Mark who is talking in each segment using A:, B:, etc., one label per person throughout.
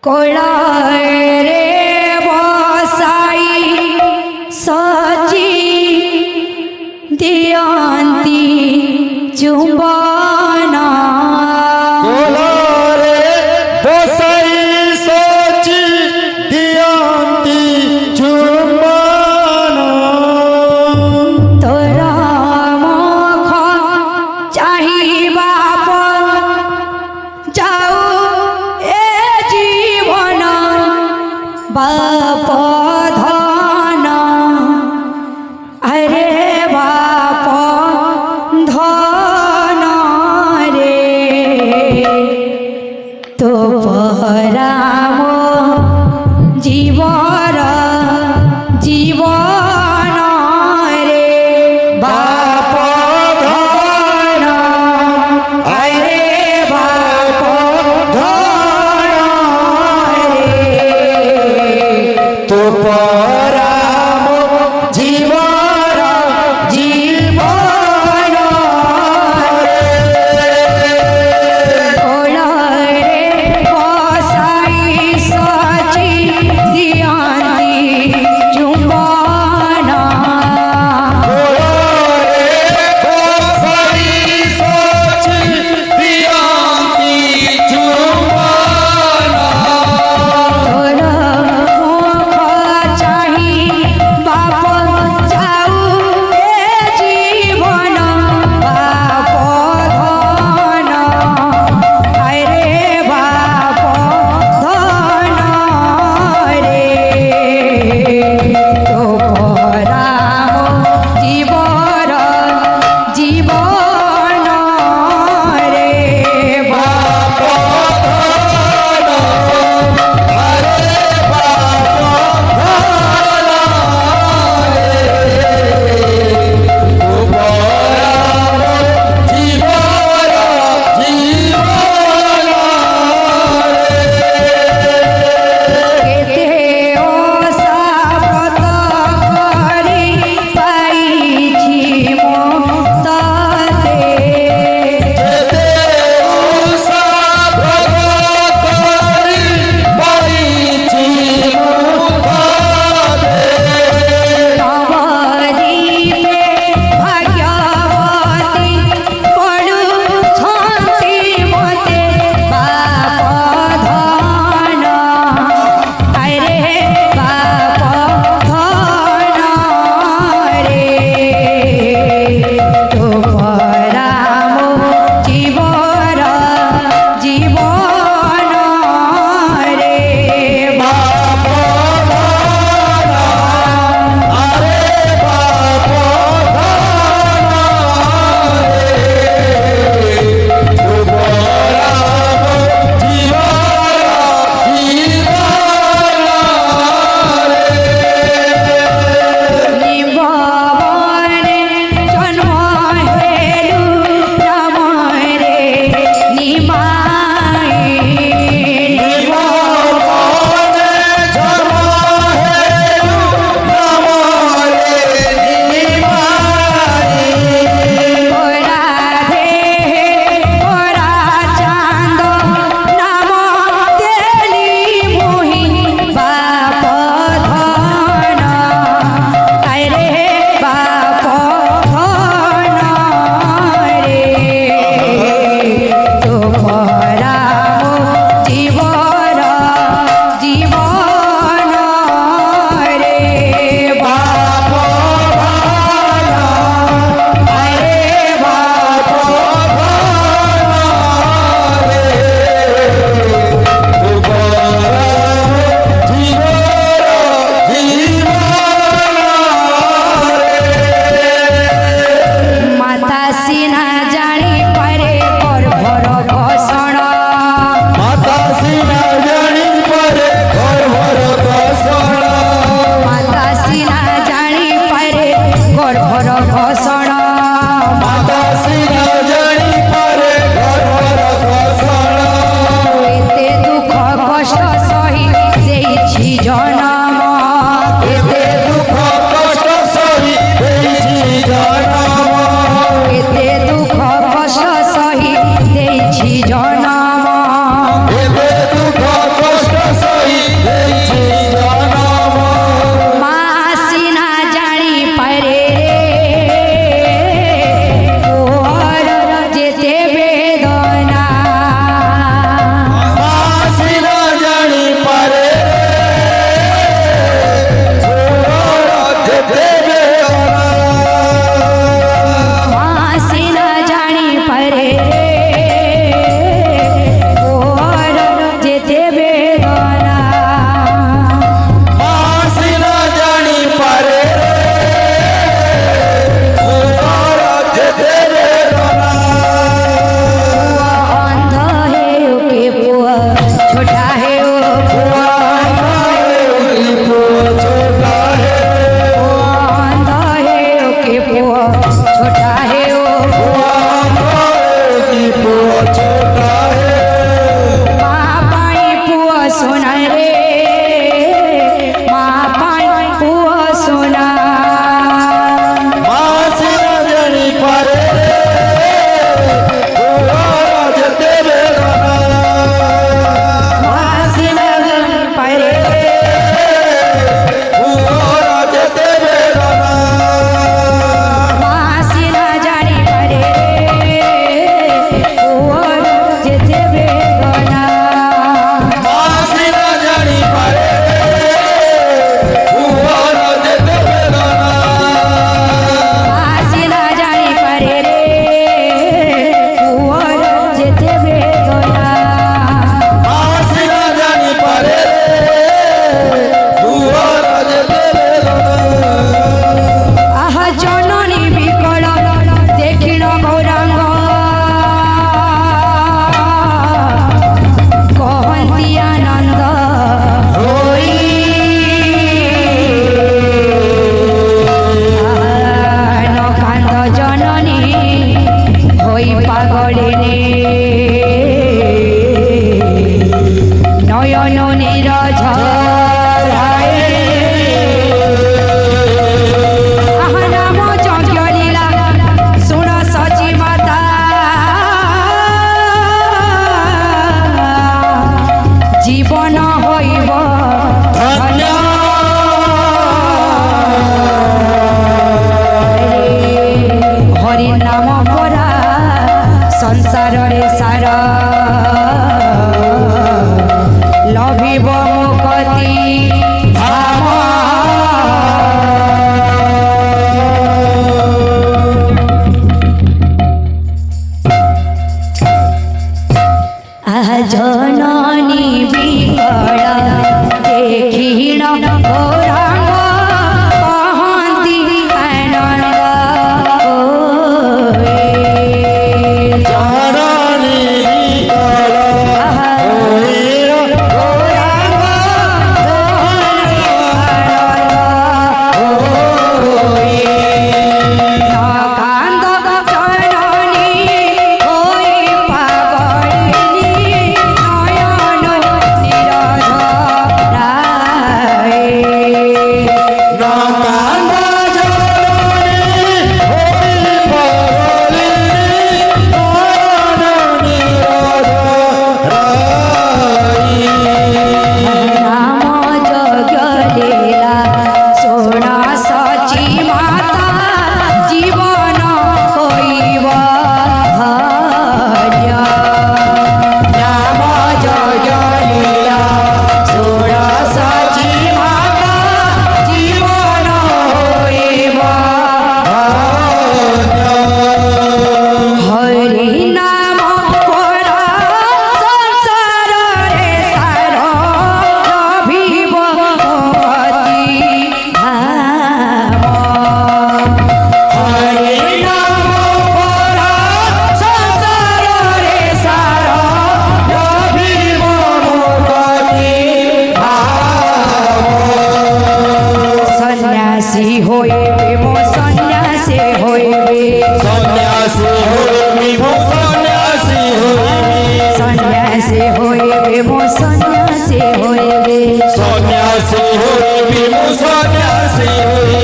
A: Cola रे बसाई सजी दियंती चुंबना
B: कोला रे बसाई सजी दियंती चुंबना
A: तोरा मुख चाहिबा जाऊ ए जीवन बाप धन अरे बाप धन रे तो पराम जीवर जीवन रे बाप धन अरे बाप धन रे
B: तो पराम जीवन जीवन
A: कोला रे बसाई सजी दियंती चुंबना तोरा मुख गना
B: मासी न जानी पारे राज्य देवे गना
A: अंध है ओके पुआ छोटा है ओ पुआ
B: छोटा है
A: अंध है ओके पुआ छोटा है ओ
B: छोटा है
A: माँ पाई पुआ सोना रे माँ पाई पुआ सोना
B: मासी न जानी पारे राज्य देवे गना
A: मासी लगन परे
B: राज्य देवे गना
A: मासी न जानी परे पुआ जेते बेगना
B: मासी न जानी पारे राज्य देवे गना
A: मासी न जानी परे रे पुआ जेते बेगना
B: मासी न जानी पारे राज्य देवे गना
A: आह जननी बिकल देखिण गौरांग कहती आनंद होई न कांद जननी होई पागलिनी नयन नीरज नाम यज्ञ लीला शुण सची माता जीवन होइब धन्य हरि नाम परा संसार रे सार लभिब मुक्ति धाम जननी बिकल देखिण गौरांग कहती आनंद होए।
B: जननी बिकल
A: गौरांग कहती आनंद होए। न कांद जननी होई पागलिनी नयन नीरज राय।
B: नाकांद जननी होई पागलिनी नयन नीरज राई
A: नाम यज्ञ लीला शुण सची माता जीवन होइब धन्य नाम यज्ञ लीला शुण सची माता जीवन होइब हरि नाम परा संसार रे सार लभिब मुक्ति धाम हरि नाम परा संसार रे सार लभिब मुक्ति धाम सन्यासी होइबे मो सन्यासी होइबे
B: सन्यासी होई मो सन्यासी होई
A: सन्यासी होइबे मो सन्यासी होइबे
B: सन्यासी होई मो सन्यासी होई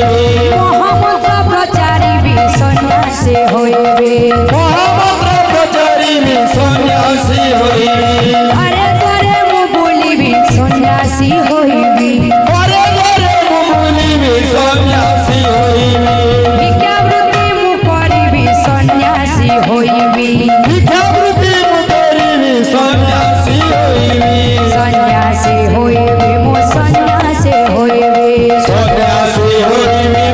A: मोहम्मद प्रचारी भी सन्यासी होइबे
B: मोहम्मद प्रचारी में सन्यासी होई
A: अरे तोरे मु बोली भी सन्यासी होइबी
B: घरे घरे मुमुनी में सन्यासी होई
A: भिक्षावृत्ति मु करी भी सन्यासी होइबी
B: भिक्षावृत्ति मुकरी में सन्यासी होई
A: सन्यासी होइबे मो सन्यासी होइबे
B: सन्यासी होई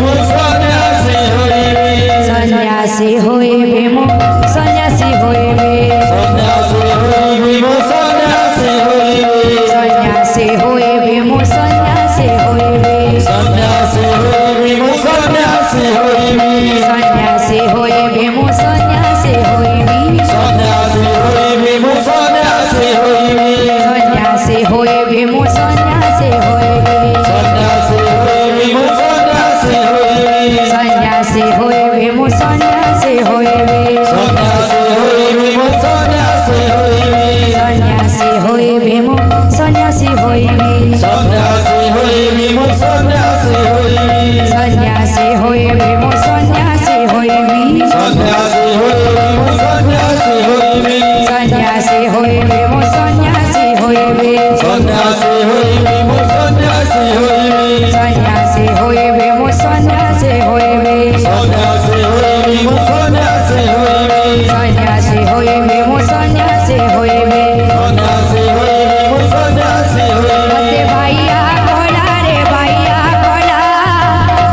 A: ମୁଁ ସନ୍ନ୍ୟାସୀ ହୋଇବି
B: ସନ୍ନ୍ୟାସୀ ହୋଇବି ମୁଁ ସନ୍ନ୍ୟାସୀ ହୋଇବି
A: ସନ୍ନ୍ୟାସୀ ହୋଇବି ମୁଁ ସନ୍ନ୍ୟାସୀ ହୋଇବି
B: ସନ୍ନ୍ୟାସୀ ହୋଇବି ମୁଁ ସନ୍ନ୍ୟାସୀ ହୋଇବି
A: ସନ୍ନ୍ୟାସୀ ହୋଇବି ମୁଁ ସନ୍ନ୍ୟାସୀ ହୋଇବି
B: ସନ୍ନ୍ୟାସୀ ହୋଇବି ମୁଁ ସନ୍ନ୍ୟାସୀ ହୋଇବି
A: ସନ୍ନ୍ୟାସୀ ହୋଇବି ମୁଁ ସନ୍ନ୍ୟାସୀ ହୋଇବି
B: ସନ୍ନ୍ୟାସୀ ହୋଇବି ମୁଁ ସନ୍ନ୍ୟାସୀ ହୋଇବି
A: ସନ୍ନ୍ୟାସୀ ହୋଇବି ମୁଁ ସନ୍ନ୍ୟାସୀ ହୋଇବି
B: ସନ୍ନ୍ୟାସୀ ହୋଇବି ମୁଁ ସନ୍ନ୍ୟାସୀ ହୋଇବି
A: ସନ୍ନ୍ୟାସୀ ହୋଇବି ମୁଁ ସନ୍ନ୍ୟାସୀ ହୋଇବି
B: ସନ୍ନ୍ୟାସୀ ହୋଇବି ମୁଁ ସନ୍ନ୍ୟାସୀ ହୋଇବି
A: ସନ୍ନ୍ୟାସୀ ହୋଇବି ମୁଁ ସନ୍ନ୍ୟାସୀ ହୋଇବି
B: ସନ୍ନ୍ୟାସୀ ହୋଇବି ମୁଁ ସନ୍ନ୍ୟାସୀ ହୋଇବି
A: ମତେ ବାଇଆ କଲା ରେ ବାଇଆ କଲା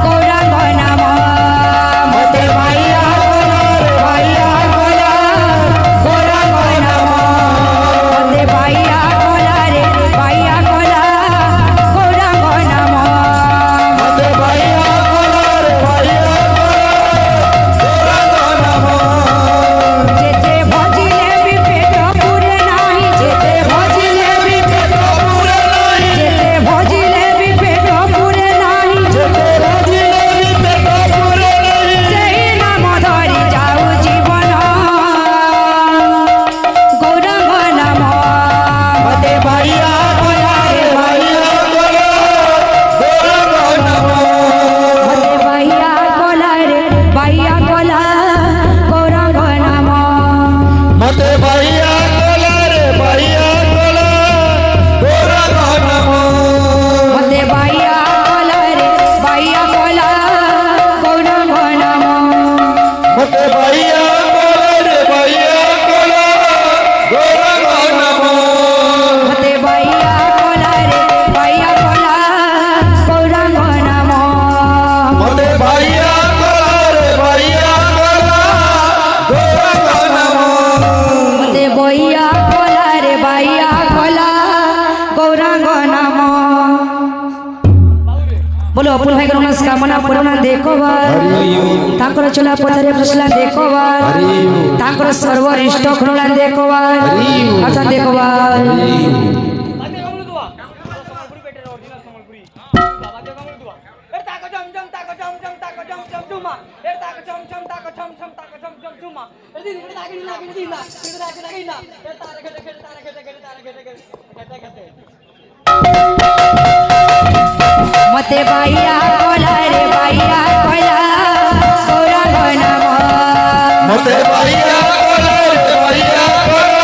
A: ଗୌରାଙ୍ଗ ନାମ ମତେ ବାଇଆ କଲା ରେ ବାଇଆ କଲା ଗୌରାଙ୍ଗ ନାମ ମତେ ବାଇଆ କଲା ରେ ବାଇଆ କଲା ଗୌରାଙ୍ଗ ନାମ
B: ମତେ ବାଇଆ କଲା ରେ ବାଇଆ କଲା ଗୌରାଙ୍ଗ ନାମ
A: ଯେତେ ଭଜିଲେ ବି ପେଟ ପୁରେ ନାହିଁ ଯେତେ ଭଜିଲେ ବି
B: ପେଟ ପୁରେ ନାହିଁ
A: ଯେତେ ଭଜିଲେ ବି ପେଟ ପୁରେ ନାହିଁ
B: ଯେତେ ଭଜିଲେ ବି ପେଟ ପୁରେ ନାହିଁ
A: ସେହି ନାମ ଧରି ଯାଉ ଜୀବନ ଗୌରାଙ୍ଗ ନାମ ମତେ
B: ବାଇଆ କଲା ରେ ବାଇଆ କଲା ଗୌରାଙ୍ଗ ନାମ
A: ମତେ ବାଇଆ କଲା ରେ ବାଇଆ କଲା ଗୌରାଙ୍ଗ ନାମ
B: ମତେ ବାଇଆ କଲା ରେ ବାଇଆ କଲା ଗୌରାଙ୍ଗ ନାମ
A: ମତେ ବାଇଆ କଲା ରେ ବାଇଆ କଲା ଗୌରାଙ୍ଗ ନାମ
B: ମତେ ବାଇଆ କଲା ରେ ବାଇଆ କଲା ଗୌରାଙ୍ଗ ନାମ
A: ମତେ ବାଇଆ କଲା ରେ ବାଇଆ କଲା ଗୌରାଙ୍ଗ ନାମ
B: ମତେ ବାଇଆ କଲା ରେ ବାଇଆ କଲା ଗୌରାଙ୍ଗ ନାମ
A: ମତେ ବଇଆ କଲା ରେ ବାଇଆ କଲା ଗୌରାଙ୍ଗ ନାମ बोलो अपुल भाई का मनस्कामना पूर्ण देखोबार तांकर चला पथरे फसला देखोबार तांकर सर्वरिष्ट खरोला देखोबार अर्थात देखोबार मते बाइया कोला रे बाइया कोला गौरांग नाम
B: मते बाइया कला रे बाइया कला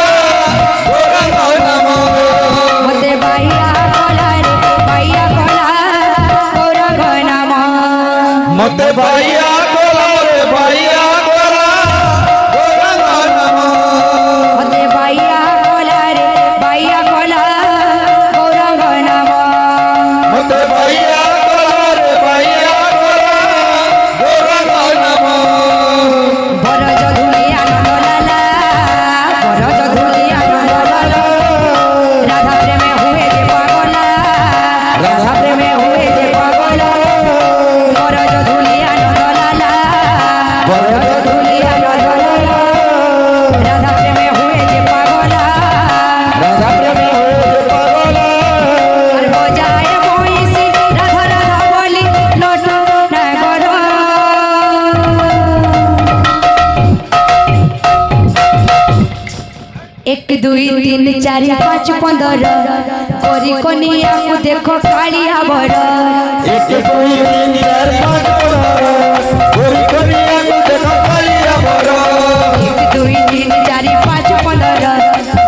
B: गौरांग नाम
A: मते बाइया कोला रे बाइया कोला गौरांग नाम
B: मते बाइया कला रे बाइया कला गौरांग नाम
A: मते बाइया कोला रे बाइया कोला गौरांग नाम
B: मते बाइया कला रे बाइया कला गौरांग नाम
A: बरज धुलिया नंदलाला बरज धुलिया नंदलाला राधा प्रेम हुए जे पागला राधा प्रेम हुए जे पागला बरज धुलिया नंदलाला बरज धुलिया नंदलाला राधा प्रेम हुए जे पागला
B: राधा प्रेम हो जे पागला
A: और बजाए बोईसी राधा राधा बोली लोट नागर एक दुई तीन चार पाँच पंदर करी कनिया को देखो कालिया बर
B: एक दुई तीन चार पाँच गोरी कनिया को देखो कालिया बड़ा
A: एक दुई तीन चार पाँच पंदर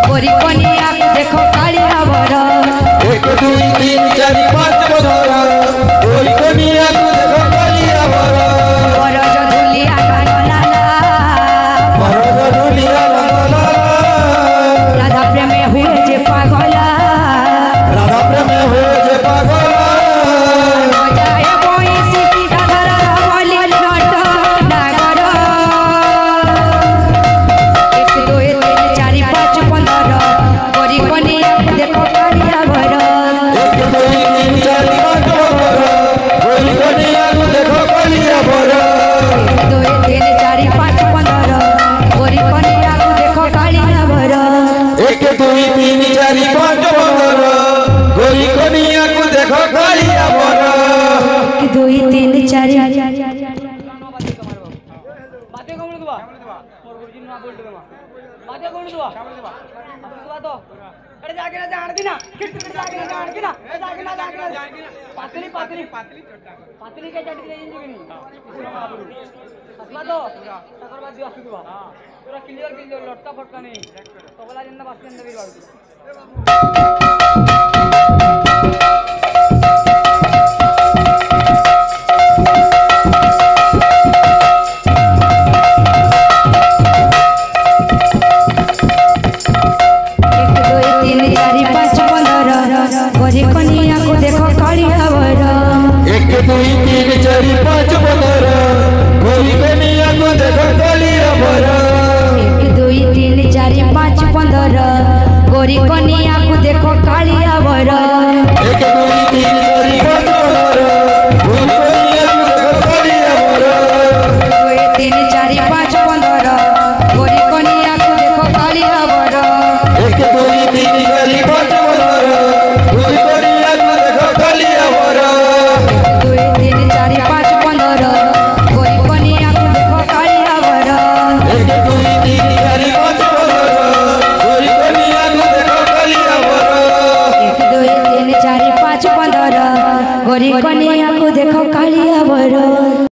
A: करी कनिया को देखो कालिया बर
B: एक दुई तीन चार पाँच गोरी कनिया को देखो कालिया बड़ा
A: बरज धुलिया नंदलाला
B: भरत दुनिया रंगला
A: राधा प्रेम हुए जे पागला
B: राधा प्रेम हो जे पागला
A: बजाए बोईसी राधा राधा बोली लोट नागर एक दुई तीन चार पाँच पंदर करी कनिया को देखो कालिया बर
B: एक दुई तीन चार पाँच कनिया को देखो कालिया बर
A: 1 2 3 4
C: बातें कौन दुआ मोर गुरुजी ना बोल दे मां बातें कौन दुआ दुआ तो अरे जाके ना जान दी ना किट जाके ना जान दी ना जाके ना पातली पातली पातली पातली के चटकी दे जिंदगी नहीं असला तो तकर बाद दिया दुआ पूरा क्लियर लटका फटका नहीं तो बोला जिंदा बस के अंदर भी बाबू गोरी कनिया को देखो कालिया बर
B: 1 2 3 4 5 15 गोरी कनिया को देखो कालिया बर
A: 1 2 3 4 5 15 गोरी कनिया को देखो कालिया बर
B: 1 2 3 4 5 15 गोरी कनिया को देखो कालिया बर
A: 2 3 4 5 15 गोरी कनिया को देखो कालिया बर
B: 1 2 3 4 5 15 गोरी कनिया को देखो कालिया बर
A: 2 3 4 5 15 गोरी कनिया को देखो कालिया बर
B: 1 2 3 4 5 15 गोरी कनिया को देखो कालिया बर
A: 1 2 3 4 5 15 गोरी कनिया को देखो कालिया बर